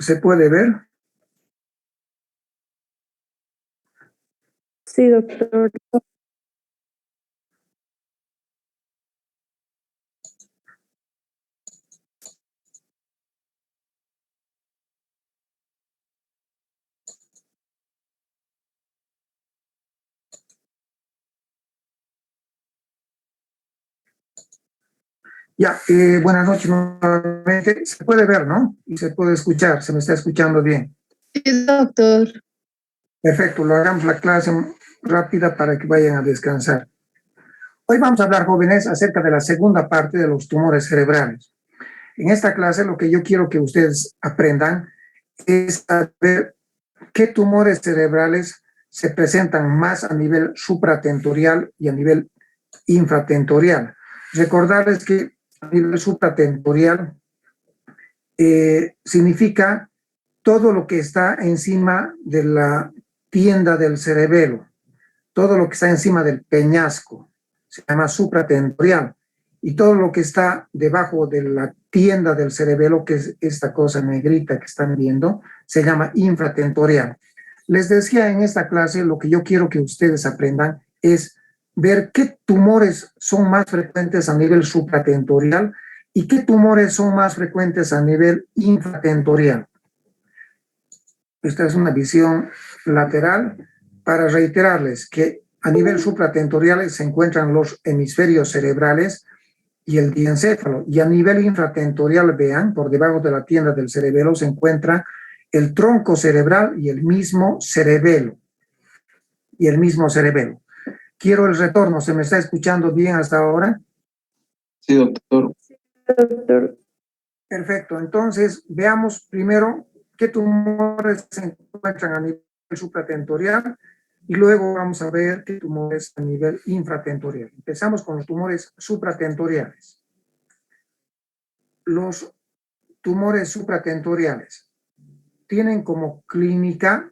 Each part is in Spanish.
¿Se puede ver? Sí, doctor. Ya, buenas noches nuevamente. Se puede ver, ¿no? Y se puede escuchar, se me está escuchando bien. Sí, doctor. Perfecto, lo hagamos la clase rápida para que vayan a descansar. Hoy vamos a hablar, jóvenes, acerca de la segunda parte de los tumores cerebrales. En esta clase lo que yo quiero que ustedes aprendan es saber qué tumores cerebrales se presentan más a nivel supratentorial y a nivel infratentorial. Recordarles que a nivel supratentorial significa todo lo que está encima de la tienda del cerebelo, todo lo que está encima del peñasco, se llama supratentorial, y todo lo que está debajo de la tienda del cerebelo, que es esta cosa negrita que están viendo, se llama infratentorial. Les decía en esta clase, lo que yo quiero que ustedes aprendan es ver qué tumores son más frecuentes a nivel supratentorial y qué tumores son más frecuentes a nivel infratentorial. Esta es una visión lateral para reiterarles que a nivel supratentorial se encuentran los hemisferios cerebrales y el diencéfalo, y a nivel infratentorial, vean, por debajo de la tienda del cerebelo se encuentra el tronco cerebral y el mismo cerebelo. Quiero el retorno, ¿se me está escuchando bien hasta ahora? Sí, doctor. Sí, doctor. Perfecto, entonces veamos primero qué tumores se encuentran a nivel supratentorial y luego vamos a ver qué tumores a nivel infratentorial. Empezamos con los tumores supratentoriales. Los tumores supratentoriales tienen como clínica,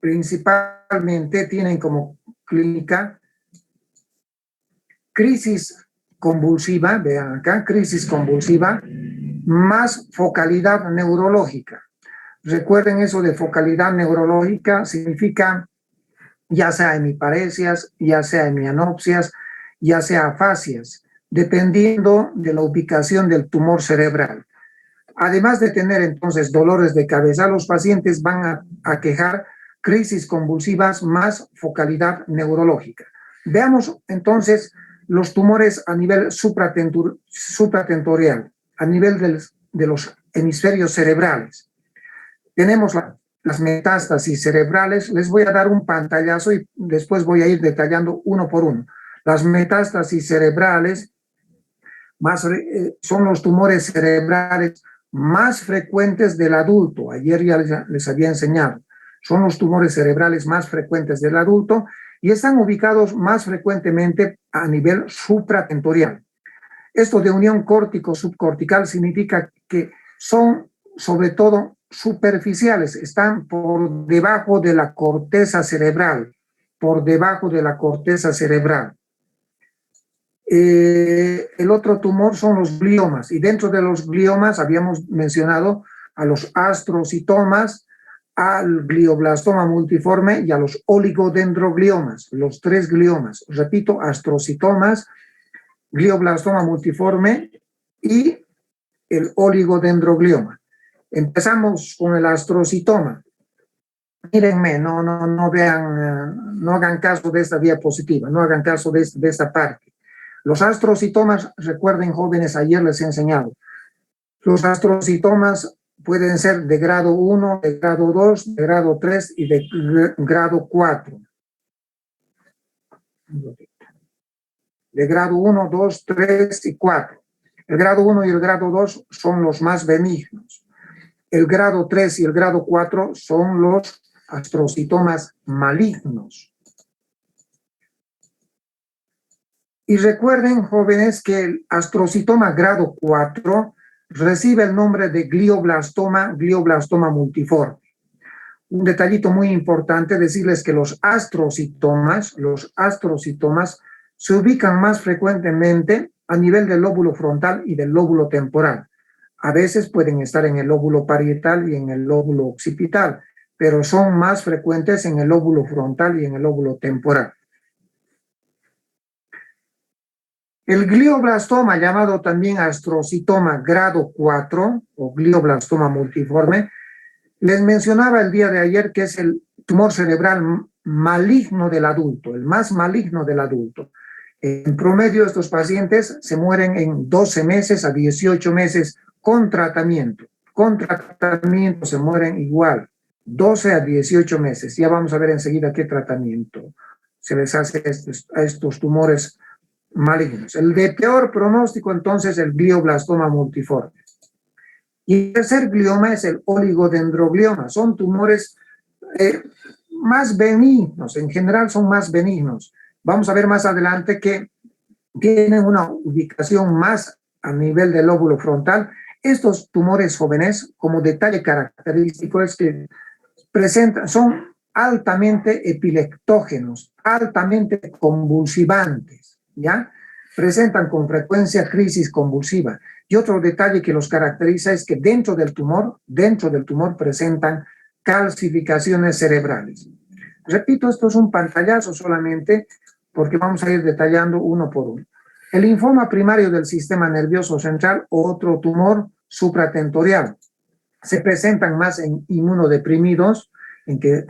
principalmente tienen como clínica crisis convulsiva, vean acá, crisis convulsiva, más focalidad neurológica. Recuerden eso de focalidad neurológica, significa ya sea hemiparesias, ya sea hemianopsias, ya sea afasias, dependiendo de la ubicación del tumor cerebral. Además de tener entonces dolores de cabeza, los pacientes van a quejar crisis convulsivas más focalidad neurológica. Veamos entonces los tumores a nivel supratentorial, a nivel de los hemisferios cerebrales. Tenemos las metástasis cerebrales. Les voy a dar un pantallazo y después voy a ir detallando uno por uno. Las metástasis cerebrales son los tumores cerebrales más frecuentes del adulto. Ayer ya les había enseñado. Son los tumores cerebrales más frecuentes del adulto y están ubicados más frecuentemente a nivel supratentorial. Esto de unión córtico-subcortical significa que son sobre todo superficiales, están por debajo de la corteza cerebral, por debajo de la corteza cerebral. El otro tumor son los gliomas, y dentro de los gliomas habíamos mencionado a los astrocitomas, al glioblastoma multiforme y a los oligodendrogliomas, los tres gliomas. Repito, astrocitomas, glioblastoma multiforme y el oligodendroglioma. Empezamos con el astrocitoma. Mírenme, no vean, no hagan caso de esta diapositiva, no hagan caso de esta parte. Los astrocitomas, recuerden jóvenes, ayer les he enseñado, los astrocitomas pueden ser de grado 1, de grado 2, de grado 3 y de grado 4. De grado 1, 2, 3 y 4. El grado 1 y el grado 2 son los más benignos. El grado 3 y el grado 4 son los astrocitomas malignos. Y recuerden, jóvenes, que el astrocitoma grado 4 recibe el nombre de glioblastoma multiforme. Un detallito muy importante, decirles que los astrocitomas se ubican más frecuentemente a nivel del lóbulo frontal y del lóbulo temporal. A veces pueden estar en el lóbulo parietal y en el lóbulo occipital, pero son más frecuentes en el lóbulo frontal y en el lóbulo temporal. El glioblastoma, llamado también astrocitoma grado 4 o glioblastoma multiforme, les mencionaba el día de ayer que es el tumor cerebral maligno del adulto, el más maligno del adulto. En promedio, estos pacientes se mueren en 12 meses a 18 meses con tratamiento. Con tratamiento se mueren igual, 12 a 18 meses. Ya vamos a ver enseguida qué tratamiento se les hace a estos tumores malignos. El de peor pronóstico, entonces, el glioblastoma multiforme. Y el tercer glioma es el oligodendroglioma. Son tumores más benignos, en general son más benignos. Vamos a ver más adelante que tienen una ubicación más a nivel del lóbulo frontal. Estos tumores jóvenes, como detalle característico, es que son altamente epileptógenos, altamente convulsivantes, ¿ya? Presentan con frecuencia crisis convulsiva. Y otro detalle que los caracteriza es que dentro del tumor presentan calcificaciones cerebrales. Repito, esto es un pantallazo solamente porque vamos a ir detallando uno por uno. El linfoma primario del sistema nervioso central, otro tumor supratentorial. Se presentan más en inmunodeprimidos, en que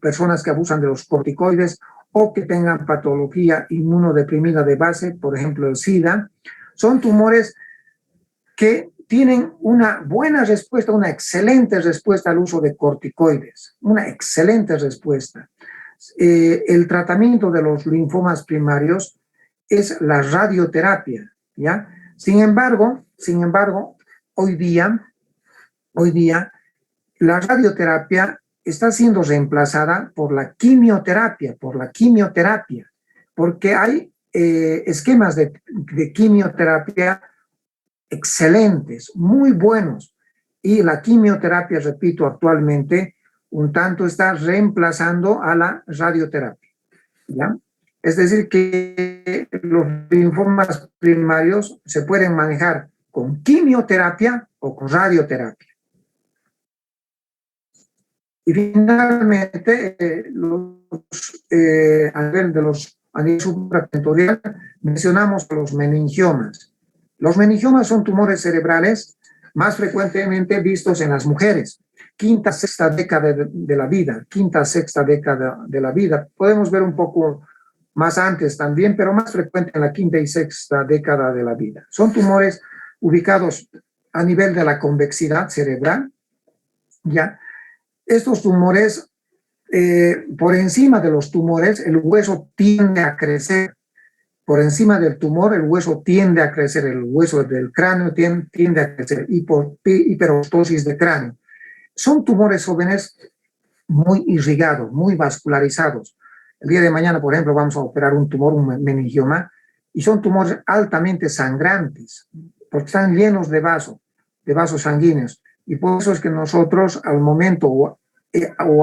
personas que abusan de los corticoides o que tengan patología inmunodeprimida de base, por ejemplo el SIDA. Son tumores que tienen una buena respuesta, una excelente respuesta al uso de corticoides, una excelente respuesta. El tratamiento de los linfomas primarios es la radioterapia, ¿ya? Sin embargo, hoy día la radioterapia está siendo reemplazada por la quimioterapia, porque hay esquemas de quimioterapia excelentes, muy buenos, y la quimioterapia, repito, actualmente un tanto está reemplazando a la radioterapia, ¿ya? Es decir, que los linfomas primarios se pueden manejar con quimioterapia o con radioterapia. Y finalmente, a nivel supratentorial, mencionamos los meningiomas. Los meningiomas son tumores cerebrales más frecuentemente vistos en las mujeres. Quinta, sexta década de la vida. Podemos ver un poco más antes también, pero más frecuente en la quinta y sexta década de la vida. Son tumores ubicados a nivel de la convexidad cerebral, ¿ya? Estos tumores, por encima de los tumores, el hueso tiende a crecer. Por encima del tumor, el hueso tiende a crecer, el hueso del cráneo tiende a crecer, hiperostosis de cráneo. Son tumores jóvenes muy irrigados, muy vascularizados. El día de mañana, por ejemplo, vamos a operar un tumor, un meningioma, y son tumores altamente sangrantes, porque están llenos de vasos sanguíneos. Y por eso es que nosotros, al momento o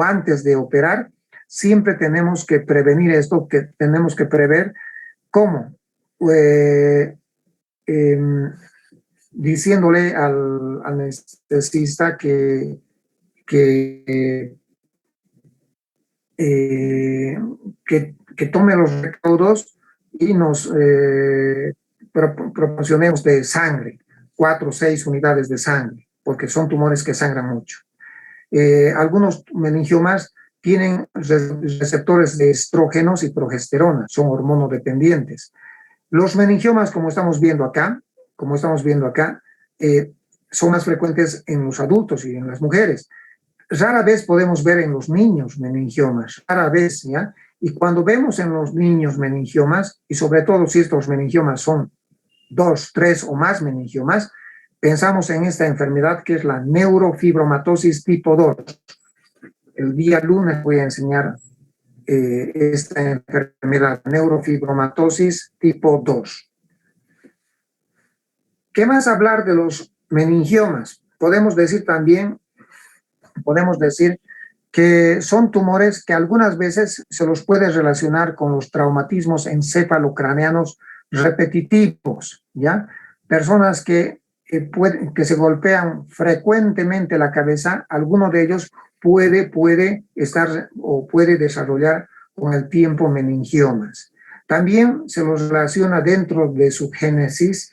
antes de operar, siempre tenemos que prevenir esto, que tenemos que prever. ¿Cómo? Diciéndole al anestesista que tome los recaudos y nos proporcionemos de sangre, 4 o 6 unidades de sangre, porque son tumores que sangran mucho. Algunos meningiomas tienen receptores de estrógenos y progesterona, son hormonodependientes. Los meningiomas, como estamos viendo acá, son más frecuentes en los adultos y en las mujeres. Rara vez podemos ver en los niños meningiomas, rara vez, ¿ya? Y cuando vemos en los niños meningiomas, y sobre todo si estos meningiomas son 2, 3 o más meningiomas, pensamos en esta enfermedad que es la neurofibromatosis tipo 2. El día lunes voy a enseñar esta enfermedad, neurofibromatosis tipo 2. ¿Qué más hablar de los meningiomas? Podemos decir que son tumores que algunas veces se los puede relacionar con los traumatismos encefalocraneanos repetitivos, ¿ya? Personas que que se golpean frecuentemente la cabeza, alguno de ellos puede estar o puede desarrollar con el tiempo meningiomas. También se los relaciona dentro de su génesis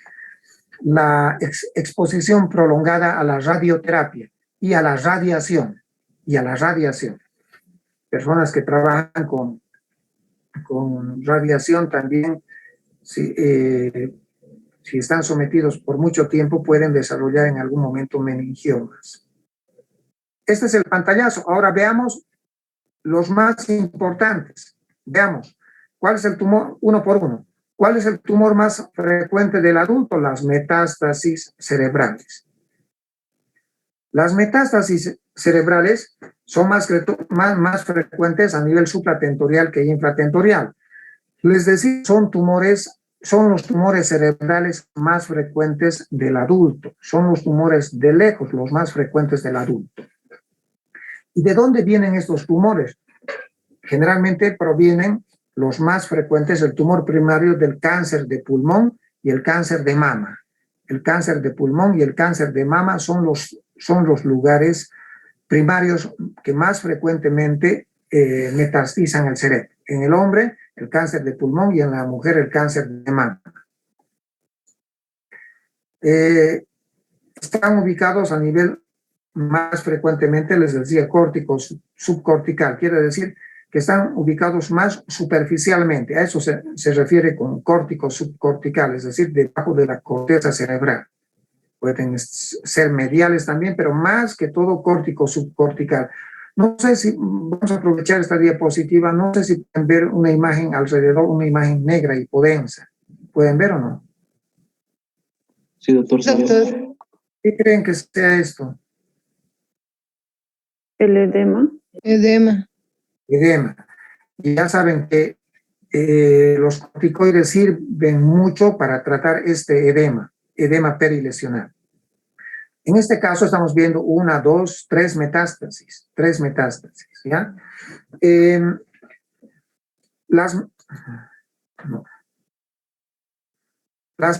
la exposición prolongada a la radioterapia y a la radiación. Personas que trabajan con radiación también, si están sometidos por mucho tiempo, pueden desarrollar en algún momento meningiomas. Este es el pantallazo. Ahora veamos los más importantes. Veamos, ¿cuál es el tumor? Uno por uno. ¿Cuál es el tumor más frecuente del adulto? Las metástasis cerebrales. Las metástasis cerebrales son más frecuentes a nivel supratentorial que infratentorial. Les decía, son los tumores cerebrales más frecuentes del adulto. Son los tumores de lejos los más frecuentes del adulto. ¿Y de dónde vienen estos tumores? Generalmente provienen los más frecuentes del tumor primario del cáncer de pulmón y el cáncer de mama. El cáncer de pulmón y el cáncer de mama son los lugares primarios que más frecuentemente metastizan el cerebro. En el hombre, el cáncer de pulmón, y en la mujer, el cáncer de mama. Están ubicados a nivel más frecuentemente, les decía, córtico subcortical, quiere decir que están ubicados más superficialmente. A eso se refiere con córtico subcortical, es decir, debajo de la corteza cerebral. Pueden ser mediales también, pero más que todo córtico subcortical. No sé si vamos a aprovechar esta diapositiva, no sé si pueden ver una imagen alrededor, una imagen negra y hipodensa. ¿Pueden ver o no? Sí, doctor. Doctor. ¿Qué creen que sea esto? El edema. Edema. Edema. Y ya saben que los corticoides sirven mucho para tratar este edema perilesional. En este caso estamos viendo 1, 2, 3 metástasis, ¿ya? Las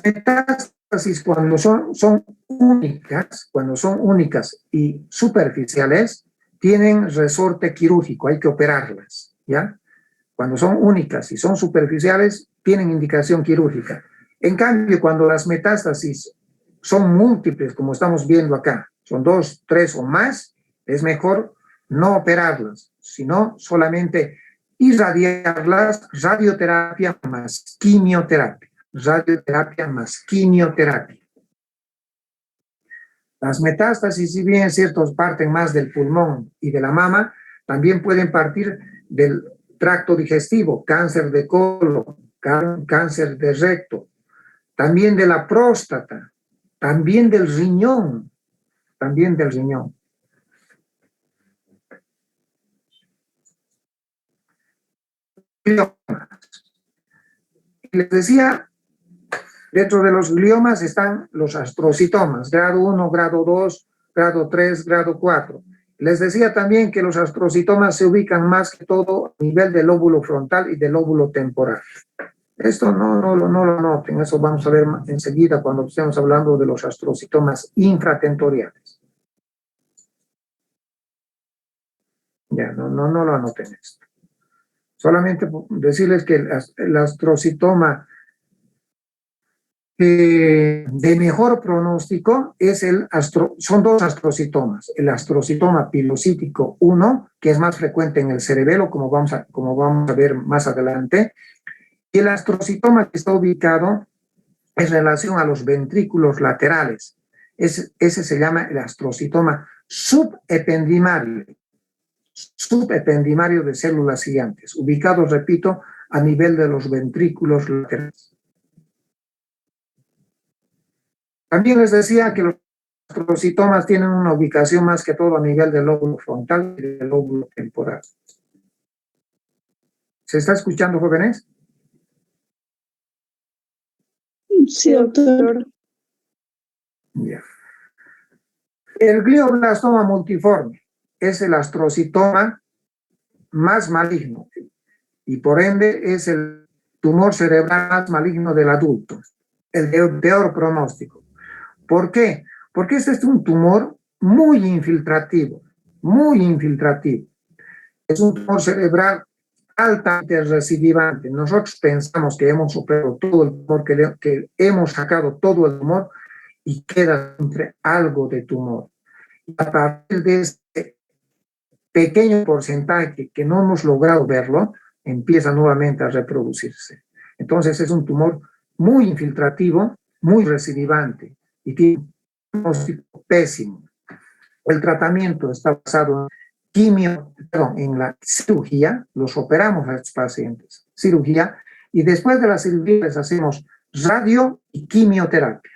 metástasis cuando son únicas y superficiales, tienen resorte quirúrgico, hay que operarlas, ¿ya? Cuando son únicas y son superficiales, tienen indicación quirúrgica. En cambio, cuando las metástasis son múltiples, como estamos viendo acá, son 2, 3 o más, es mejor no operarlas, sino solamente irradiarlas, radioterapia más quimioterapia. Las metástasis, si bien es cierto, parten más del pulmón y de la mama, también pueden partir del tracto digestivo, cáncer de colon, cáncer de recto, también de la próstata, también del riñón, Les decía, dentro de los gliomas están los astrocitomas, grado 1, grado 2, grado 3, grado 4. Les decía también que los astrocitomas se ubican más que todo a nivel del lóbulo frontal y del lóbulo temporal. Esto no lo noten, eso vamos a ver enseguida cuando estemos hablando de los astrocitomas infratentoriales. Ya, no lo anoten esto. Solamente decirles que el astrocitoma de mejor pronóstico son 2 astrocitomas. El astrocitoma pilocítico 1, que es más frecuente en el cerebelo, como vamos a ver más adelante, y el astrocitoma que está ubicado en relación a los ventrículos laterales. Ese se llama el astrocitoma subependimario de células gigantes, ubicado, repito, a nivel de los ventrículos laterales. También les decía que los astrocitomas tienen una ubicación más que todo a nivel del lóbulo frontal y del lóbulo temporal. ¿Se está escuchando, jóvenes? Sí, doctor. Ya. El glioblastoma multiforme es el astrocitoma más maligno y por ende es el tumor cerebral más maligno del adulto, el de peor pronóstico. ¿Por qué? Porque este es un tumor muy infiltrativo, muy infiltrativo. Es un tumor cerebral altamente recidivante. Nosotros pensamos que hemos superado todo el tumor, que hemos sacado todo el tumor y queda siempre algo de tumor. Y a partir de este pequeño porcentaje que no hemos logrado verlo, empieza nuevamente a reproducirse. Entonces es un tumor muy infiltrativo, muy recidivante y tiene un diagnóstico pésimo. El tratamiento está basado en la cirugía, los operamos a estos pacientes, cirugía, y después de la cirugía les hacemos radio y quimioterapia.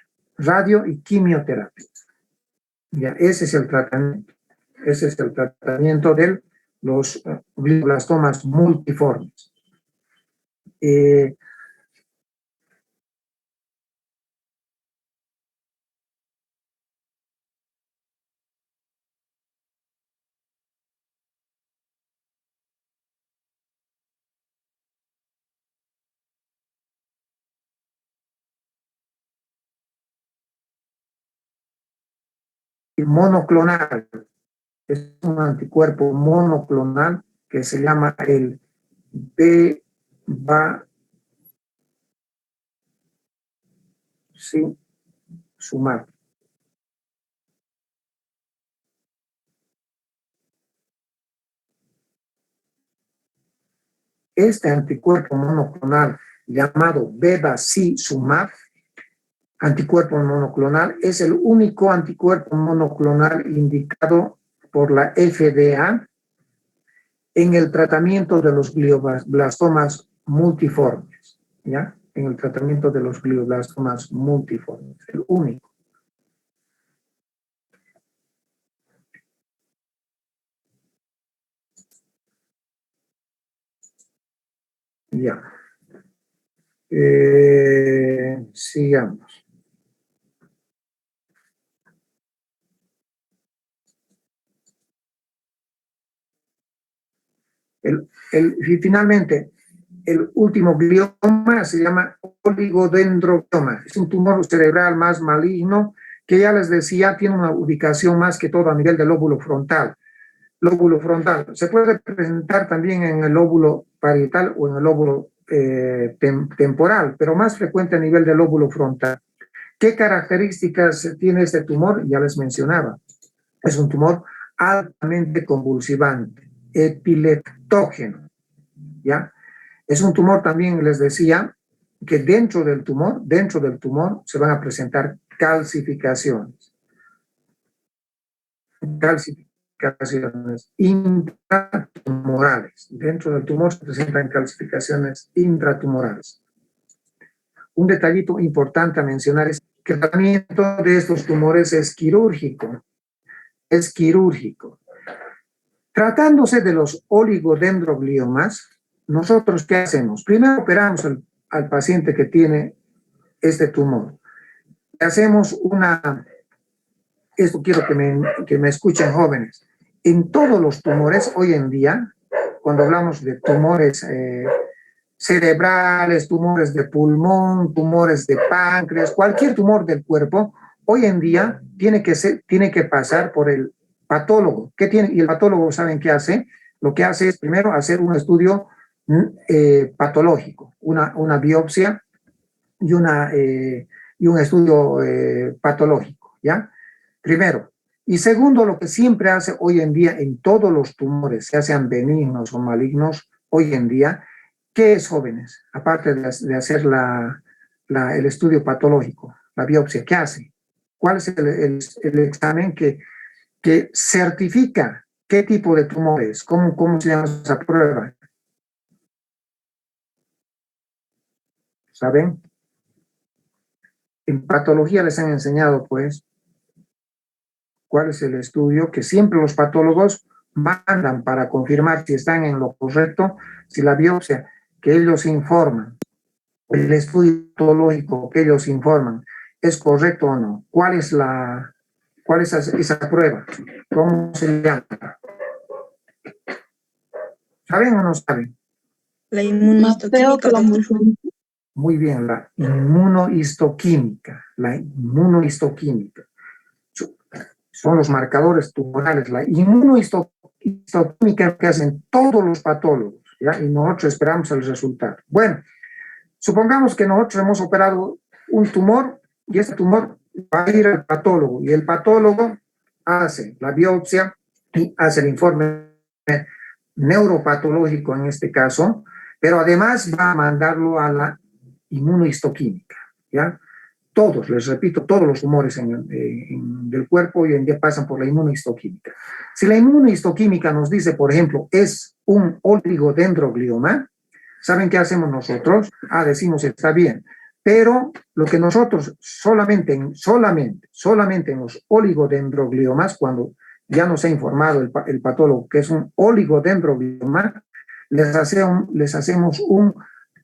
Ya, ese es el tratamiento. Ese es el tratamiento de los glioblastomas multiformes. Monoclonal, es un anticuerpo monoclonal que se llama el bevacizumab. Este anticuerpo monoclonal llamado bevacizumab, anticuerpo monoclonal, es el único anticuerpo monoclonal indicado por la FDA en el tratamiento de los glioblastomas multiformes, ¿ya? En el tratamiento de los glioblastomas multiformes, el único. Ya. Sigamos. Y finalmente, el último glioma se llama oligodendroglioma. Es un tumor cerebral más maligno que ya les decía, tiene una ubicación más que todo a nivel del lóbulo frontal. Lóbulo frontal. Se puede presentar también en el lóbulo parietal o en el lóbulo temporal, pero más frecuente a nivel del lóbulo frontal. ¿Qué características tiene este tumor? Ya les mencionaba. Es un tumor altamente convulsivante, epileptógeno, ¿ya? Es un tumor también, les decía, que dentro del tumor se van a presentar calcificaciones intratumorales. Dentro del tumor se presentan calcificaciones intratumorales. Un detallito importante a mencionar es que el tratamiento de estos tumores es quirúrgico. Es quirúrgico. Tratándose de los oligodendrogliomas, nosotros ¿qué hacemos? Primero operamos al paciente que tiene este tumor. Hacemos esto quiero que me escuchen jóvenes. En todos los tumores hoy en día, cuando hablamos de tumores cerebrales, tumores de pulmón, tumores de páncreas, cualquier tumor del cuerpo, hoy en día tiene que pasar por el patólogo. ¿Qué tiene? Y el patólogo, ¿saben qué hace? Lo que hace es primero hacer un estudio patológico, una biopsia y un estudio patológico, ¿ya? Primero. Y segundo, lo que siempre hace hoy en día en todos los tumores, ya sean benignos o malignos, hoy en día, ¿qué es, jóvenes? Aparte de hacer el estudio patológico, la biopsia, ¿qué hace? ¿Cuál es el examen que certifica qué tipo de tumor es? ¿Cómo se llama esa prueba? ¿Saben? En patología les han enseñado, pues, cuál es el estudio que siempre los patólogos mandan para confirmar si están en lo correcto, si la biopsia que ellos informan, el estudio patológico que ellos informan, es correcto o no. ¿Cuál es esa prueba? ¿Cómo se llama? ¿Saben o no saben? La inmunohistoquímica. Muy bien, la inmunohistoquímica. la inmunohistoquímica. Son los marcadores tumorales. La inmunohistoquímica que hacen todos los patólogos, ¿ya? Y nosotros esperamos el resultado. Bueno, supongamos que nosotros hemos operado un tumor y ese tumor va a ir al patólogo y el patólogo hace la biopsia y hace el informe neuropatológico en este caso, pero además va a mandarlo a la inmunohistoquímica, ¿ya? Todos, les repito, todos los tumores del cuerpo hoy en día pasan por la inmunohistoquímica. Si la inmunohistoquímica nos dice, por ejemplo, es un oligodendroglioma, ¿saben qué hacemos nosotros? Decimos, está bien, pero lo que nosotros solamente en los oligodendrogliomas, cuando ya nos ha informado el patólogo que es un oligodendroglioma, les hacemos un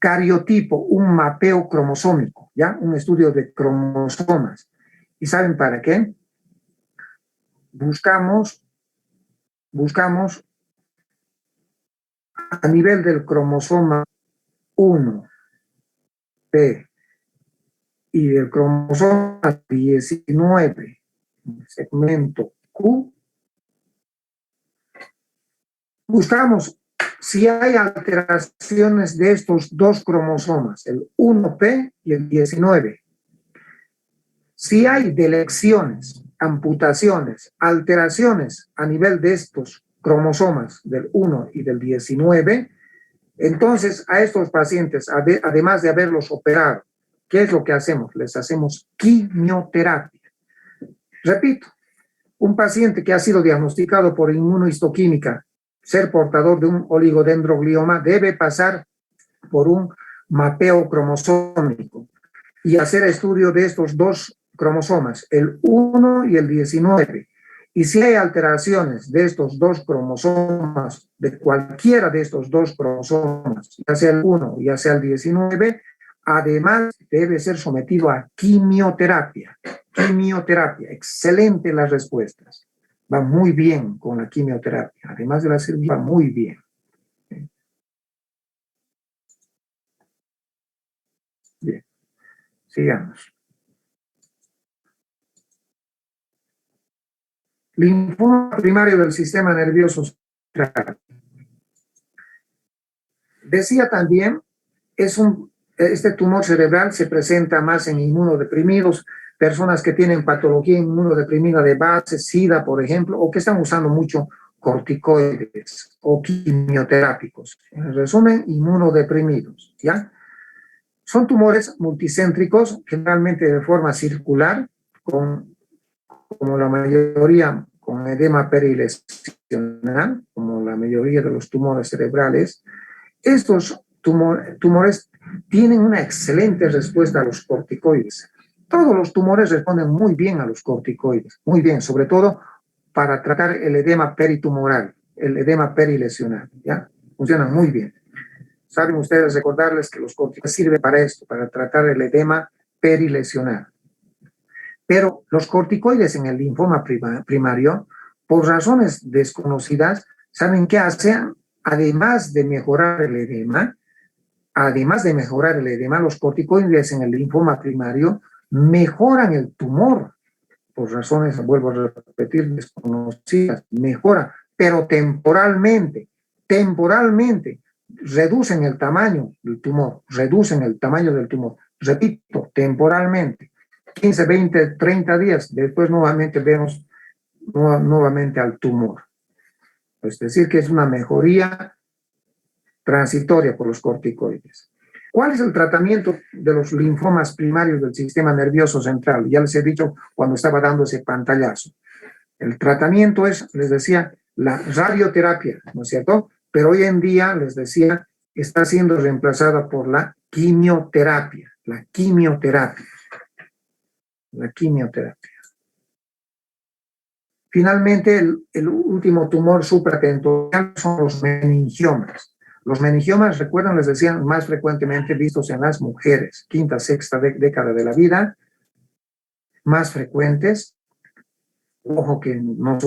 cariotipo, un mapeo cromosómico, ¿ya? Un estudio de cromosomas. ¿Y saben para qué? Buscamos a nivel del cromosoma 1P y del cromosoma 19, segmento Q, buscamos si hay alteraciones de estos dos cromosomas, el 1P y el 19. Si hay delecciones, amputaciones, alteraciones a nivel de estos cromosomas del 1 y del 19, entonces a estos pacientes, además de haberlos operado, ¿qué es lo que hacemos? Les hacemos quimioterapia. Repito, un paciente que ha sido diagnosticado por inmunohistoquímica ser portador de un oligodendroglioma debe pasar por un mapeo cromosómico y hacer estudio de estos dos cromosomas, el 1 y el 19. Y si hay alteraciones de estos dos cromosomas, de cualquiera de estos dos cromosomas, ya sea el 1 ya sea el 19, además debe ser sometido a quimioterapia. Quimioterapia, excelente las respuestas. Va muy bien con la quimioterapia. Además de la cirugía, va muy bien. Bien, sigamos. Linfoma primario del sistema nervioso central. Decía también, este tumor cerebral se presenta más en inmunodeprimidos, personas que tienen patología inmunodeprimida de base, SIDA, por ejemplo, o que están usando mucho corticoides o quimioterápicos. En resumen, inmunodeprimidos, ¿ya? Son tumores multicéntricos, generalmente de forma circular, como la mayoría, con edema perilesional, como la mayoría de los tumores cerebrales. Estos tumores tienen una excelente respuesta a los corticoides. Todos los tumores responden muy bien a los corticoides, muy bien, sobre todo para tratar el edema peritumoral, el edema perilesional, ¿ya? Funcionan muy bien. Saben ustedes recordarles que los corticoides sirven para esto, para tratar el edema perilesional. Pero los corticoides en el linfoma primario, por razones desconocidas, ¿saben qué hacen? Además de mejorar el edema, los corticoides en el linfoma primario mejoran el tumor, por razones, vuelvo a repetir, desconocidas, mejoran, pero temporalmente, reducen el tamaño del tumor, repito, temporalmente, 15, 20, 30 días, después nuevamente vemos nuevamente al tumor. Es decir, que es una mejoría transitoria por los corticoides. ¿Cuál es el tratamiento de los linfomas primarios del sistema nervioso central? Ya les he dicho cuando estaba dando ese pantallazo. El tratamiento es, les decía, la radioterapia, ¿no es cierto? Pero hoy en día, les decía, está siendo reemplazada por la quimioterapia. Finalmente, el último tumor supratentorial son los meningiomas. Los meningiomas, recuerdan, les decía, más frecuentemente vistos en las mujeres, quinta, sexta década de la vida, más frecuentes. Ojo que no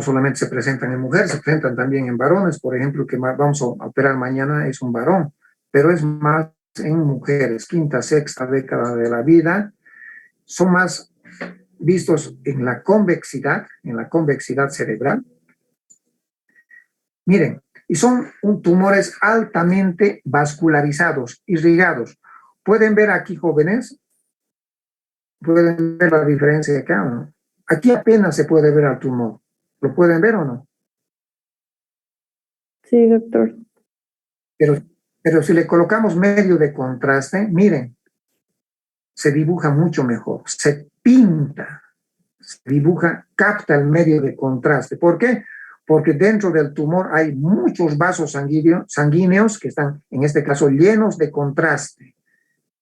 solamente se presentan en mujeres, se presentan también en varones. Por ejemplo, que vamos a operar mañana es un varón, pero es más en mujeres, quinta, sexta década de la vida. son más vistos en la convexidad cerebral. Miren, y son tumores altamente vascularizados, irrigados. ¿Pueden ver aquí, jóvenes? ¿Pueden ver la diferencia acá o no? Aquí apenas se puede ver al tumor. ¿Lo pueden ver o no? Sí, doctor. Pero si le colocamos medio de contraste, miren, se dibuja mucho mejor, se pinta, se dibuja, capta el medio de contraste. ¿Por qué? Porque dentro del tumor hay muchos vasos sanguíneos que están, en este caso, llenos de contraste.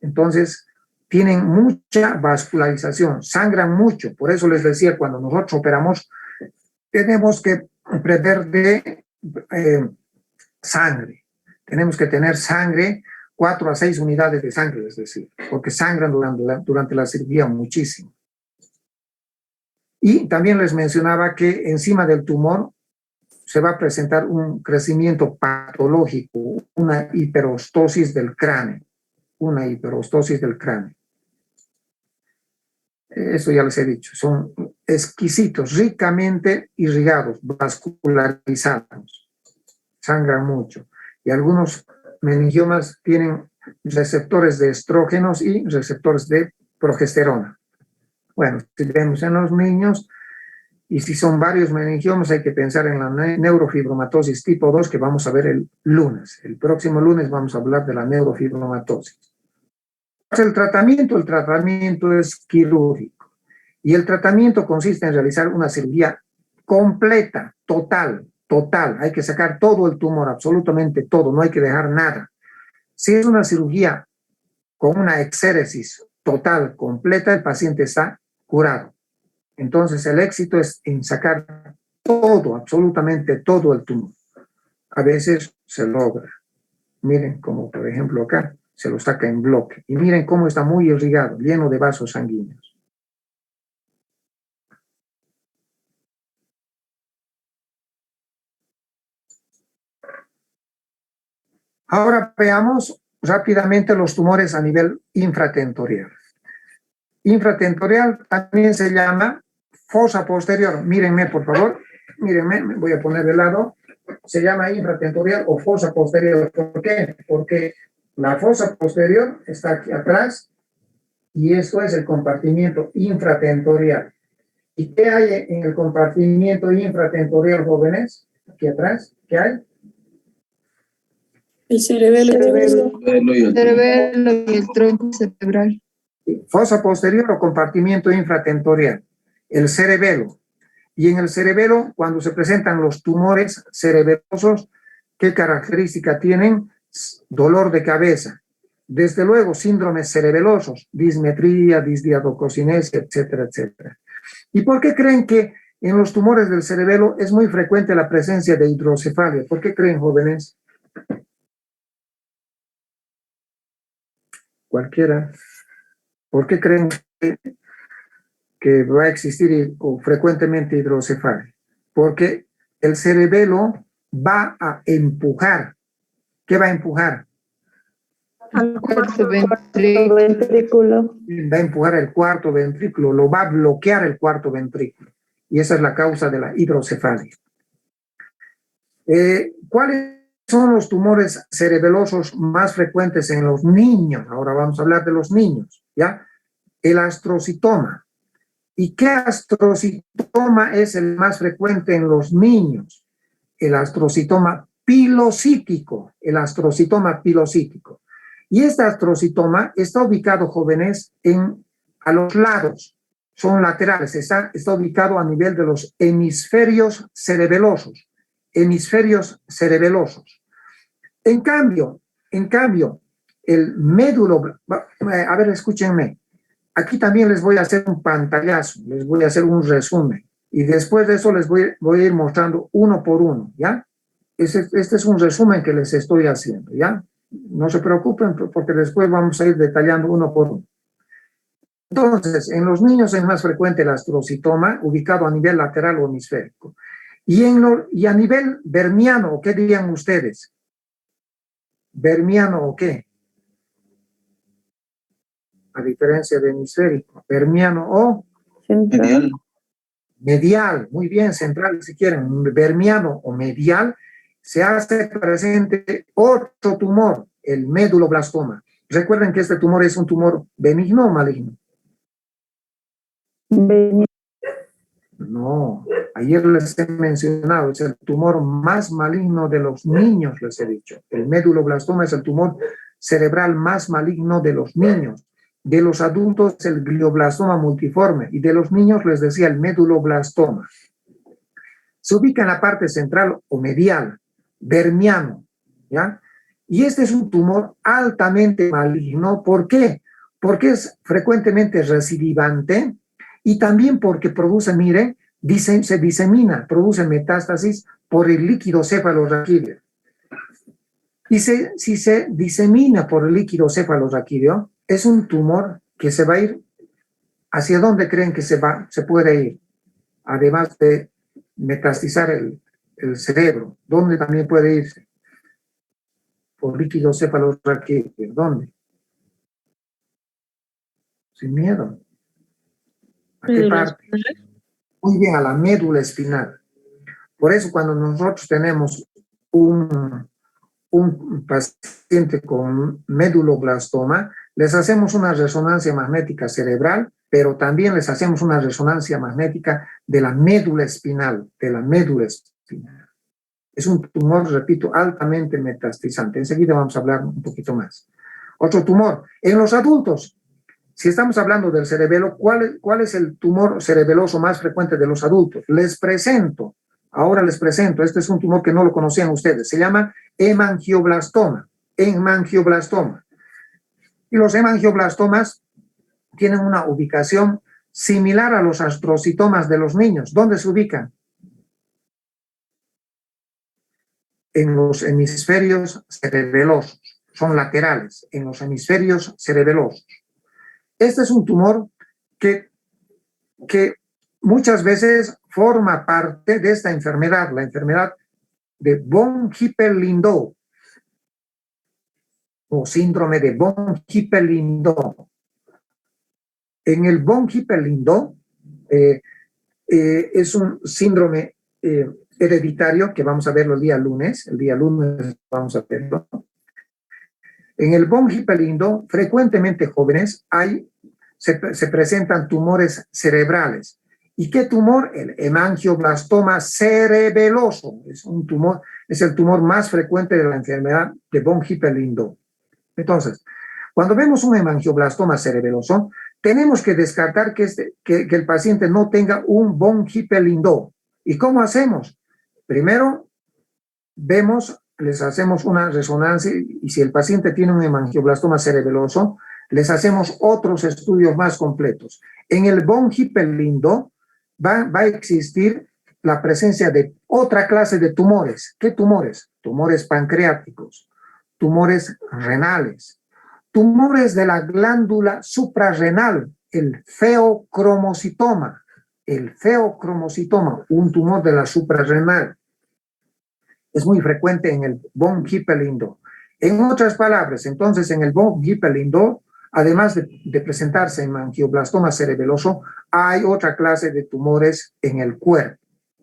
Entonces, tienen mucha vascularización, sangran mucho. Por eso les decía, cuando nosotros operamos, tenemos que prever de sangre. Tenemos que tener sangre, 4 a 6 unidades de sangre, es decir, porque sangran durante la cirugía muchísimo. Y también les mencionaba que encima del tumor se va a presentar un crecimiento patológico, una hiperostosis del cráneo. Una hiperostosis del cráneo. Eso ya les he dicho, son exquisitos, ricamente irrigados, vascularizados, sangran mucho. Y algunos meningiomas tienen receptores de estrógenos y receptores de progesterona. Bueno, si vemos en los niños, y si son varios meningiomas, hay que pensar en la neurofibromatosis tipo 2 que vamos a ver el lunes. El próximo lunes vamos a hablar de la neurofibromatosis. El tratamiento es quirúrgico. Y el tratamiento consiste en realizar una cirugía completa, total. Hay que sacar todo el tumor, absolutamente todo, no hay que dejar nada. Si es una cirugía con una exéresis total, completa, el paciente está curado. Entonces el éxito es en sacar todo, absolutamente todo el tumor. A veces se logra. Miren como por ejemplo acá, se lo saca en bloque. Y miren cómo está muy irrigado, lleno de vasos sanguíneos. Ahora veamos rápidamente los tumores a nivel infratentorial. Infratentorial también se llama fosa posterior. Mírenme, por favor. Mírenme, me voy a poner de lado. Se llama infratentorial o fosa posterior. ¿Por qué? Porque la fosa posterior está aquí atrás y esto es el compartimiento infratentorial. ¿Y qué hay en el compartimiento infratentorial, jóvenes? Aquí atrás, ¿qué hay? El cerebelo. El Cerebelo y el tronco cerebral. Fosa posterior o compartimiento infratentorial. El cerebelo. Y en el cerebelo, cuando se presentan los tumores cerebelosos, ¿qué característica tienen? Dolor de cabeza. Desde luego, síndromes cerebelosos, dismetría, disdiadococinesia, etcétera, etcétera. ¿Y por qué creen que en los tumores del cerebelo es muy frecuente la presencia de hidrocefalia? ¿Por qué creen, jóvenes? Cualquiera. ¿Por qué creen que va a existir frecuentemente hidrocefalia? Porque el cerebelo va a empujar. ¿Qué va a empujar? Al cuarto ventrículo. Va a empujar el cuarto ventrículo, lo va a bloquear el cuarto ventrículo. Y esa es la causa de la hidrocefalia. ¿Cuáles son los tumores cerebelosos más frecuentes en los niños? Ahora vamos a hablar de los niños, ¿ya? El astrocitoma. ¿Y qué astrocitoma es el más frecuente en los niños? El astrocitoma pilocítico, Y este astrocitoma está ubicado, jóvenes, a los lados, son laterales, está ubicado a nivel de los hemisferios cerebelosos. En cambio, el médulo, a ver, escúchenme, aquí también les voy a hacer un pantallazo, les voy a hacer un resumen, y después de eso les voy a ir mostrando uno por uno, ¿ya? Este es un resumen que les estoy haciendo, ¿ya? No se preocupen porque después vamos a ir detallando uno por uno. Entonces, en los niños es más frecuente el astrocitoma, ubicado a nivel lateral o hemisférico. Y a nivel vermiano, ¿qué dirían ustedes? ¿Vermiano o qué? a diferencia de hemisférico, permiano o Central. Medial. medial, muy bien, central si quieren, vermiano o medial, se hace presente otro tumor, el meduloblastoma. Recuerden que este tumor es un tumor benigno o maligno. Benigno. No, ayer les he mencionado, es el tumor más maligno de los niños, les he dicho. El meduloblastoma es el tumor cerebral más maligno de los niños. De los adultos el glioblastoma multiforme y de los niños les decía el meduloblastoma. Se ubica en la parte central o medial, vermiano, ¿ya? Y este es un tumor altamente maligno. ¿Por qué? Porque es frecuentemente recidivante y también porque produce, mire, se disemina, produce metástasis por el líquido cefalorraquídeo. Y si se disemina por el líquido cefalorraquídeo, es un tumor que se va a ir. ¿Hacia dónde creen que se puede ir? Además de metastizar el cerebro, ¿dónde también puede irse? Por líquido cefalorraquídeo, ¿dónde? Sin miedo. ¿A qué parte? Muy bien, a la médula espinal. Por eso cuando nosotros tenemos un paciente con meduloblastoma, les hacemos una resonancia magnética cerebral, pero también les hacemos una resonancia magnética de la médula espinal, Es un tumor, repito, altamente metastizante. Enseguida vamos a hablar un poquito más. Otro tumor. En los adultos, si estamos hablando del cerebelo, ¿cuál es el tumor cerebeloso más frecuente de los adultos? Ahora les presento, este es un tumor que no lo conocían ustedes, se llama hemangioblastoma. Y los hemangioblastomas tienen una ubicación similar a los astrocitomas de los niños. ¿Dónde se ubican? En los hemisferios cerebelosos, son laterales, en los hemisferios cerebelosos. Este es un tumor que muchas veces forma parte de esta enfermedad, la enfermedad de von Hippel-Lindau o síndrome de von Hippel-Lindau. En el von Hippel-Lindau es un síndrome hereditario que vamos a verlo el día lunes vamos a verlo. En el von Hippel-Lindau, frecuentemente jóvenes, se presentan tumores cerebrales. ¿Y qué tumor? El hemangioblastoma cerebeloso. Es el tumor más frecuente de la enfermedad de von Hippel-Lindau. Entonces, cuando vemos un hemangioblastoma cerebeloso, tenemos que descartar que el paciente no tenga un von Hippel-Lindau. ¿Y cómo hacemos? Primero, les hacemos una resonancia y si el paciente tiene un hemangioblastoma cerebeloso, les hacemos otros estudios más completos. En el von Hippel-Lindau va a existir la presencia de otra clase de tumores. ¿Qué tumores? Tumores pancreáticos, tumores renales, tumores de la glándula suprarrenal, el feocromocitoma, un tumor de la suprarrenal. Es muy frecuente en el von Hippel-Lindau. En otras palabras, entonces, en el von Hippel-Lindau, además de presentarse en angioblastoma cerebeloso, hay otra clase de tumores en el cuerpo.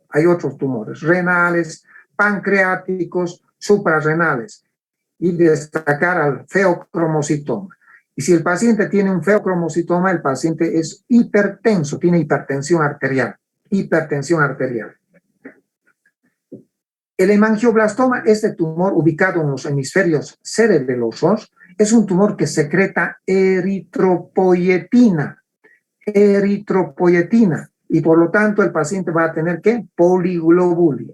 Hay otros tumores renales, pancreáticos, suprarrenales. Y destacar al feocromocitoma. Y si el paciente tiene un feocromocitoma, el paciente es hipertenso, tiene hipertensión arterial. El hemangioblastoma, este tumor ubicado en los hemisferios cerebelosos, es un tumor que secreta eritropoyetina, y por lo tanto el paciente va a tener ¿qué? Poliglobulia.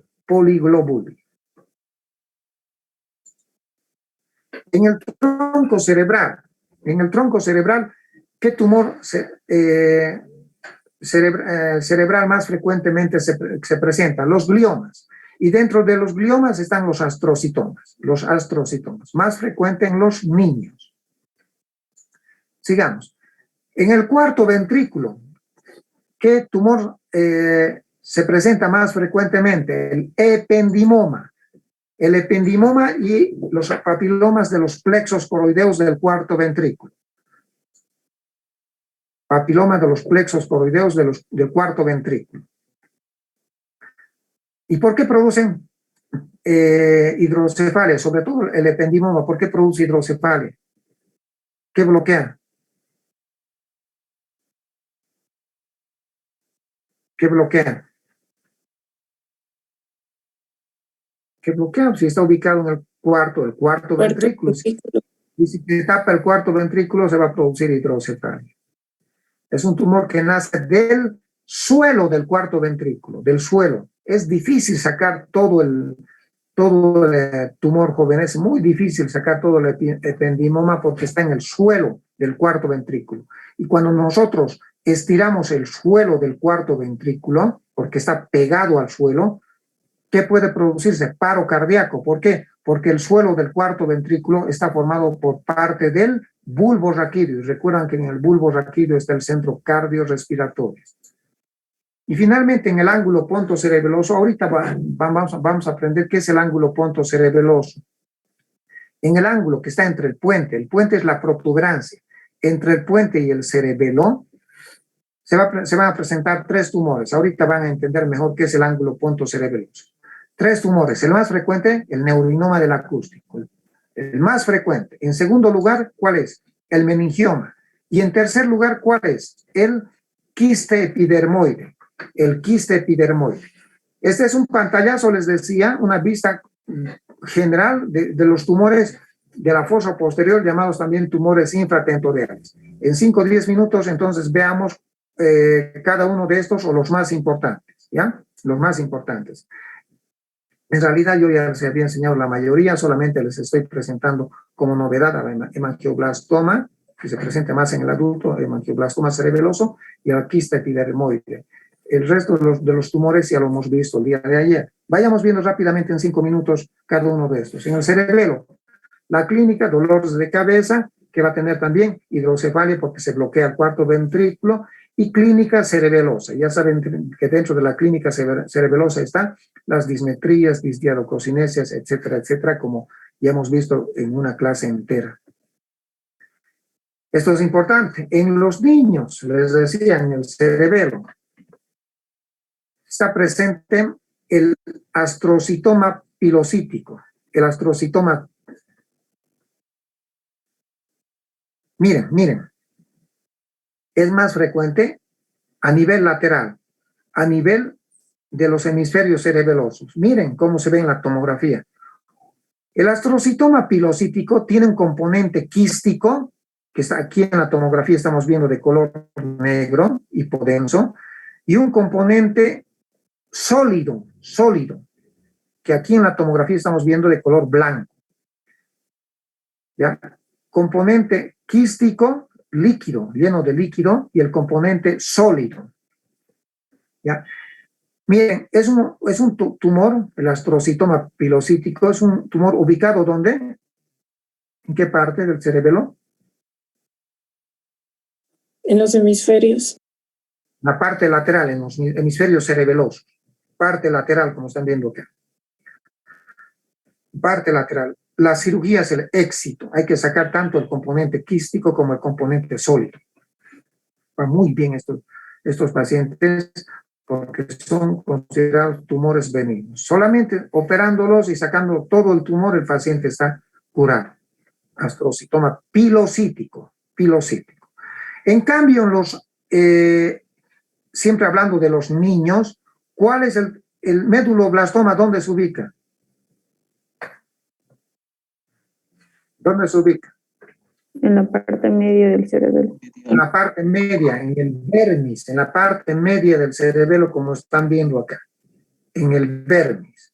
En el tronco cerebral, ¿qué tumor cerebral más frecuentemente se presenta? Los gliomas. Y dentro de los gliomas están los astrocitomas, más frecuente en los niños. Sigamos. En el cuarto ventrículo, ¿qué tumor se presenta más frecuentemente? El ependimoma. El ependimoma y los papilomas de los plexos coroideos del cuarto ventrículo. papiloma de los plexos coroideos del cuarto ventrículo. ¿Y por qué producen hidrocefalia? Sobre todo el ependimoma, ¿por qué produce hidrocefalia? ¿Qué bloquea? ¿Qué bloquea? ¿Qué bloquea? Si está ubicado en el cuarto ventrículo. Y si se tapa el cuarto ventrículo, se va a producir hidrocefalia. Es un tumor que nace del suelo del cuarto ventrículo, del suelo. Es difícil sacar todo el tumor joven, es muy difícil sacar todo el ependimoma porque está en el suelo del cuarto ventrículo. Y cuando nosotros estiramos el suelo del cuarto ventrículo, porque está pegado al suelo, ¿qué puede producirse? Paro cardíaco. ¿Por qué? Porque el suelo del cuarto ventrículo está formado por parte del bulbo raquídeo. Recuerdan que en el bulbo raquídeo está el centro cardiorrespiratorio. Y finalmente en el ángulo pontocerebeloso, ahorita vamos a aprender qué es el ángulo pontocerebeloso. En el ángulo que está entre el puente es la protuberancia, entre el puente y el cerebelo, se van a presentar tres tumores. Ahorita van a entender mejor qué es el ángulo pontocerebeloso. Tres tumores. El más frecuente, el neurinoma del acústico. El más frecuente. En segundo lugar, ¿cuál es? El meningioma. Y en tercer lugar, ¿cuál es? El quiste epidermoide. El quiste epidermoide. Este es un pantallazo, les decía, una vista general de los tumores de la fosa posterior, llamados también tumores infratentoriales. En 5 o 10 minutos, entonces, veamos cada uno de estos o los más importantes, ¿ya? Los más importantes. En realidad yo ya les había enseñado la mayoría, solamente les estoy presentando como novedad a la hemangioblastoma, que se presenta más en el adulto, hemangioblastoma cerebeloso, y al quiste epidermoide. El resto de los tumores ya lo hemos visto el día de ayer. Vayamos viendo rápidamente en 5 minutos cada uno de estos. En el cerebelo, la clínica, dolores de cabeza, que va a tener también hidrocefalia porque se bloquea el cuarto ventrículo, y clínica cerebelosa. Ya saben que dentro de la clínica cerebelosa están las dismetrías, disdiadococinesias, etcétera, etcétera, como ya hemos visto en una clase entera. Esto es importante. En los niños, les decía, en el cerebelo, está presente el astrocitoma pilocítico. El astrocitoma. Miren. Es más frecuente a nivel lateral, a nivel de los hemisferios cerebelosos. Miren cómo se ve en la tomografía. El astrocitoma pilocítico tiene un componente quístico, que está aquí en la tomografía, estamos viendo de color negro, hipodenso, y un componente sólido, que aquí en la tomografía estamos viendo de color blanco. ¿Ya? Componente quístico, líquido, lleno de líquido, y el componente sólido. ¿Ya? Miren, es un tumor, el astrocitoma pilocítico, es un tumor ubicado ¿dónde? ¿En qué parte del cerebelo? En los hemisferios. La parte lateral, en los hemisferios cerebelosos. Parte lateral, como están viendo acá. Parte lateral. La cirugía es el éxito. Hay que sacar tanto el componente quístico como el componente sólido. Va muy bien estos pacientes porque son considerados tumores benignos. Solamente operándolos y sacando todo el tumor, el paciente está curado. Astrocitoma pilocítico. En cambio, siempre hablando de los niños, ¿cuál es el meduloblastoma? ¿Dónde se ubica? ¿Dónde se ubica? En la parte media del cerebelo. En la parte media, en el vermis, en la parte media del cerebelo, como están viendo acá, en el vermis.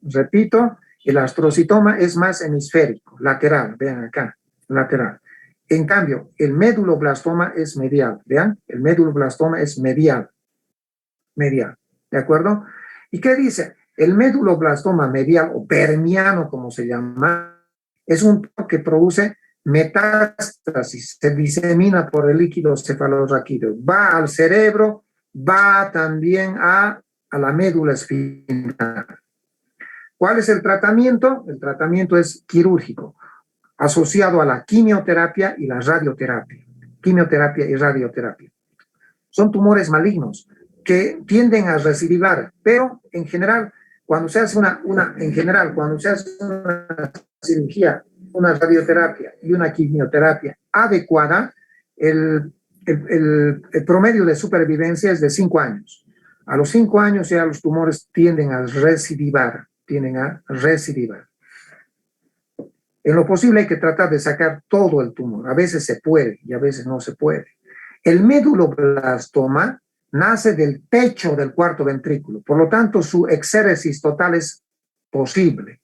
Repito, el astrocitoma es más hemisférico, lateral, vean acá, lateral. En cambio, el meduloblastoma es medial, vean, el meduloblastoma es medial, ¿de acuerdo? ¿Y qué dice? El meduloblastoma medial o permiano, como se llama, es un tumor que produce metástasis, se disemina por el líquido cefalorraquídeo, va al cerebro, va también a la médula espinal. ¿Cuál es el tratamiento? El tratamiento es quirúrgico, asociado a la quimioterapia y la radioterapia. quimioterapia y radioterapia. Son tumores malignos que tienden a recidivar, pero en general, cuando se hace una cirugía, una radioterapia y una quimioterapia adecuada, el promedio de supervivencia es de 5 años. A los 5 años ya los tumores tienden a recidivar. En lo posible hay que tratar de sacar todo el tumor. A veces se puede y a veces no se puede. El meduloblastoma nace del techo del cuarto ventrículo, por lo tanto su exéresis total es posible.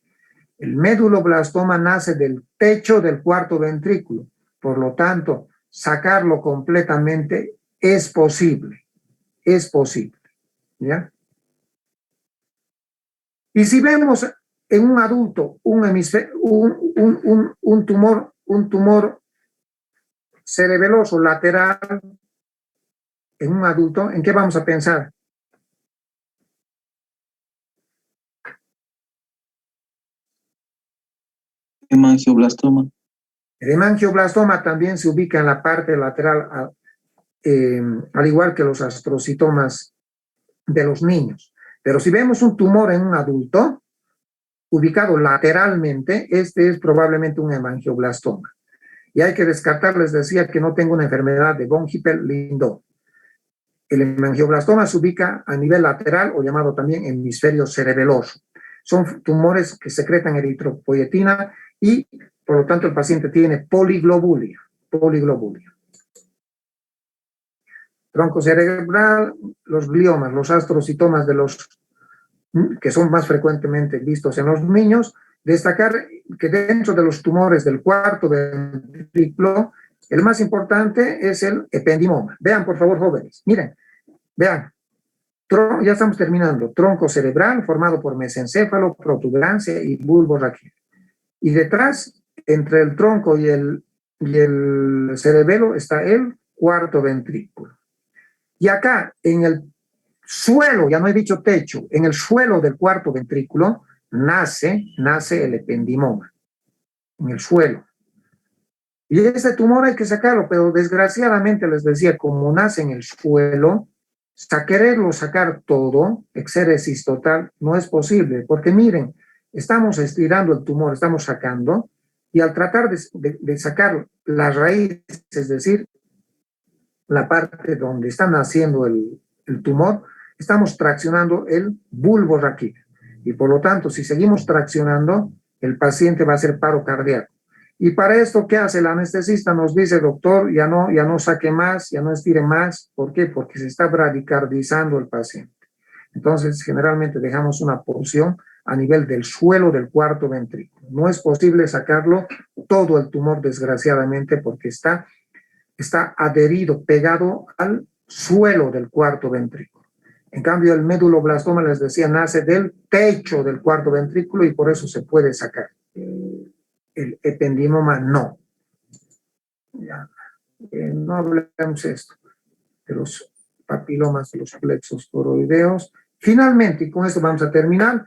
El meduloblastoma nace del techo del cuarto ventrículo, por lo tanto sacarlo completamente es posible, ¿ya? Y si vemos en un adulto un tumor cerebeloso lateral en un adulto, ¿en qué vamos a pensar? Hemangioblastoma. El hemangioblastoma también se ubica en la parte lateral, al igual que los astrocitomas de los niños. Pero si vemos un tumor en un adulto, ubicado lateralmente, este es probablemente un hemangioblastoma. Y hay que descartar, les decía, que no tengo una enfermedad de von Hippel-Lindau. El hemangioblastoma se ubica a nivel lateral o llamado también hemisferio cerebeloso. Son tumores que secretan eritropoyetina y, por lo tanto, el paciente tiene poliglobulia. Tronco cerebral, los gliomas, los astrocitomas que son más frecuentemente vistos en los niños. Destacar que dentro de los tumores del cuarto ventrículo, el más importante es el ependimoma. Vean, por favor, jóvenes, miren, vean, ya estamos terminando. Tronco cerebral formado por mesencéfalo, protuberancia y bulbo raquídeo. Y detrás, entre el tronco y el cerebelo, está el cuarto ventrículo. Y acá, en el suelo, ya no he dicho techo, en el suelo del cuarto ventrículo nace el ependimoma, en el suelo. Y ese tumor hay que sacarlo, pero desgraciadamente les decía, como nace en el suelo, quererlo sacar todo, exéresis total, no es posible, porque miren, estamos estirando el tumor, estamos sacando, y al tratar de sacar la raíz, es decir, la parte donde está naciendo el tumor, estamos traccionando el bulbo raquídeo. Y por lo tanto, si seguimos traccionando, el paciente va a hacer paro cardíaco. Y para esto, ¿qué hace el anestesista? Nos dice, doctor, ya no saque más, ya no estire más. ¿Por qué? Porque se está bradicardizando el paciente. Entonces, generalmente dejamos una porción a nivel del suelo del cuarto ventrículo. No es posible sacarlo todo el tumor, desgraciadamente, porque está adherido, pegado al suelo del cuarto ventrículo. En cambio, el meduloblastoma, les decía, nace del techo del cuarto ventrículo y por eso se puede sacar. El ependimoma no. Ya. No hablemos esto de los papilomas de los plexos toroideos. Finalmente, y con esto vamos a terminar,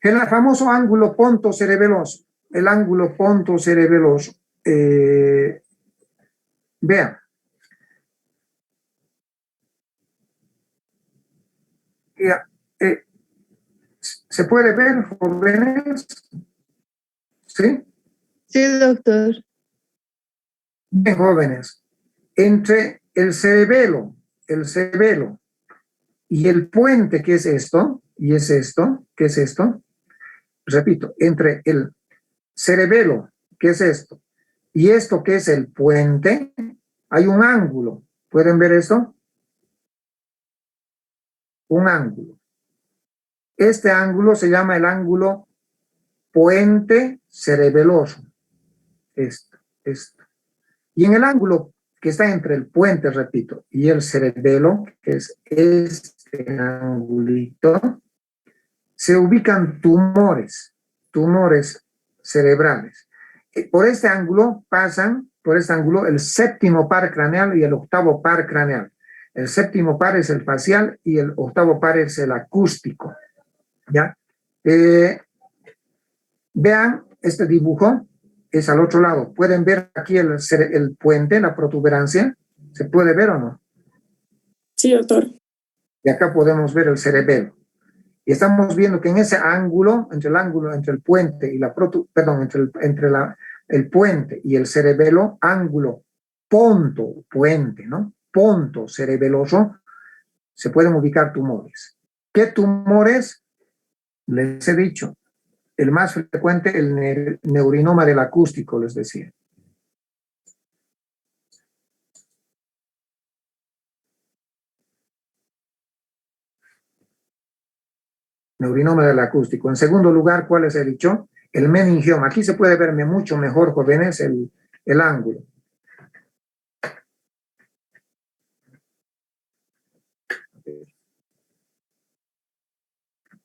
el famoso ángulo pontocerebeloso. El ángulo pontocerebeloso. Vean. ¿Se puede ver, jóvenes? ¿Sí? Sí, doctor. Bien, jóvenes. Entre el cerebelo y el puente, ¿qué es esto? ¿Y es esto? ¿Qué es esto? Repito, entre el cerebelo, ¿qué es esto? Y esto, ¿qué es el puente? Hay un ángulo. ¿Pueden ver esto? Un ángulo. Este ángulo se llama el ángulo puente cerebeloso. Esto. Y en el ángulo que está entre el puente, repito, y el cerebelo, que es este angulito, se ubican tumores cerebrales. Por este ángulo pasan, el séptimo par craneal y el octavo par craneal. El séptimo par es el facial y el octavo par es el acústico. ¿Ya? Vean este dibujo. es al otro lado. ¿Pueden ver aquí el puente, la protuberancia? ¿Se puede ver o no? Sí, doctor. Y acá podemos ver el cerebelo. Y estamos viendo que en ese ángulo, entre el puente y la el puente y el cerebelo, ángulo, puente, ¿no? Ponto cerebeloso, se pueden ubicar tumores. ¿Qué tumores? Les he dicho, el más frecuente, el neurinoma del acústico, les decía. Neurinoma del acústico. En segundo lugar, ¿cuál les he dicho? El meningioma. Aquí se puede verme mucho mejor, jóvenes, el ángulo.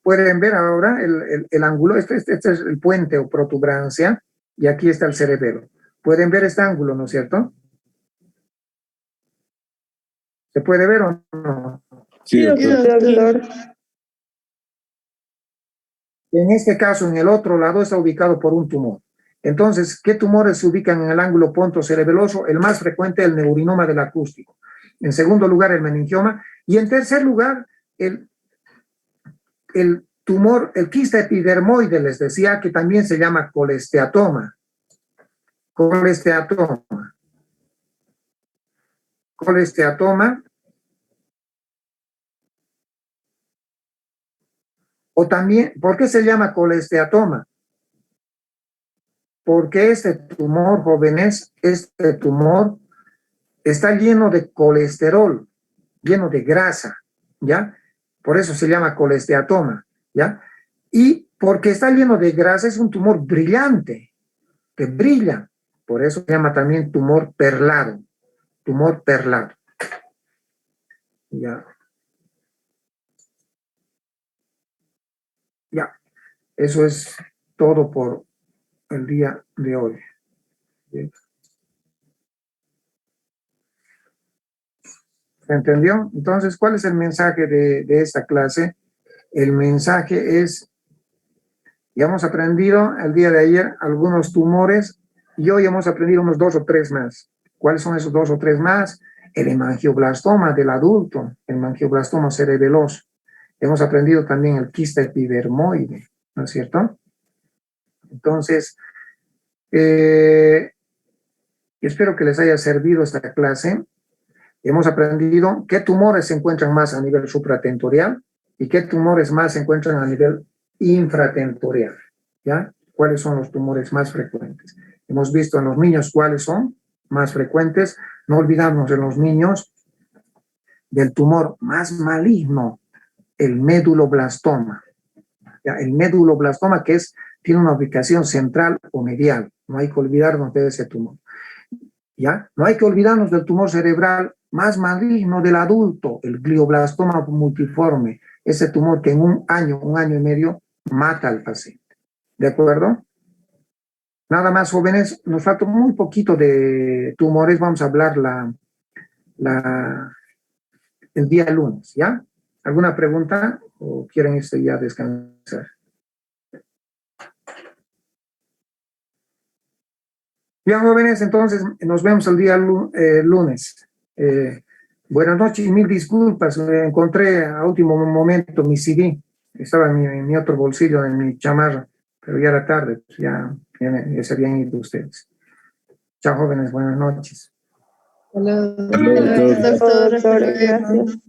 Pueden ver ahora el ángulo. Este es el puente o protuberancia, y aquí está el cerebelo. Pueden ver este ángulo, ¿no es cierto? ¿Se puede ver o no? Sí, doctor. En este caso, en el otro lado, está ubicado por un tumor. Entonces, ¿qué tumores se ubican en el ángulo ponto cerebeloso? El más frecuente, el neurinoma del acústico. En segundo lugar, el meningioma. Y en tercer lugar, el tumor, el quista epidermoide, les decía, que también se llama colesteatoma. Colesteatoma. O también, ¿por qué se llama colesteatoma? Porque este tumor, jóvenes, este tumor está lleno de colesterol, lleno de grasa, ¿ya? Por eso se llama colesteatoma, ¿ya? Y porque está lleno de grasa, es un tumor brillante, que brilla. Por eso se llama también tumor perlado, ¿ya? Ya, eso es todo por el día de hoy. Bien. ¿Se entendió? Entonces, ¿cuál es el mensaje de esta clase? El mensaje es, ya hemos aprendido el día de ayer algunos tumores y hoy hemos aprendido unos 2 o 3 más. ¿Cuáles son esos 2 o 3 más? El hemangioblastoma del adulto, el hemangioblastoma cerebeloso. Hemos aprendido también el quista epidermoide, ¿no es cierto? Entonces, espero que les haya servido esta clase. Hemos aprendido qué tumores se encuentran más a nivel supratentorial y qué tumores más se encuentran a nivel infratentorial, ¿ya? ¿Cuáles son los tumores más frecuentes? Hemos visto en los niños cuáles son más frecuentes. No olvidamos en los niños del tumor más maligno, el méduloblastoma. ¿Ya? El méduloblastoma tiene una ubicación central o medial. No hay que olvidarnos de ese tumor. ¿Ya? No hay que olvidarnos del tumor cerebral más maligno del adulto, el glioblastoma multiforme, ese tumor que en un año y medio mata al paciente. ¿De acuerdo? Nada más, jóvenes, nos falta muy poquito de tumores, vamos a hablar el día lunes, ¿ya? ¿Alguna pregunta o quieren ya descansar? Bien, jóvenes, entonces nos vemos el día lunes. Buenas noches y mil disculpas. Encontré a último momento mi CD. Estaba en mi otro bolsillo, en mi chamarra, pero ya era tarde, pues ya se habían ido ustedes. Chao, jóvenes, buenas noches. Doctor, gracias.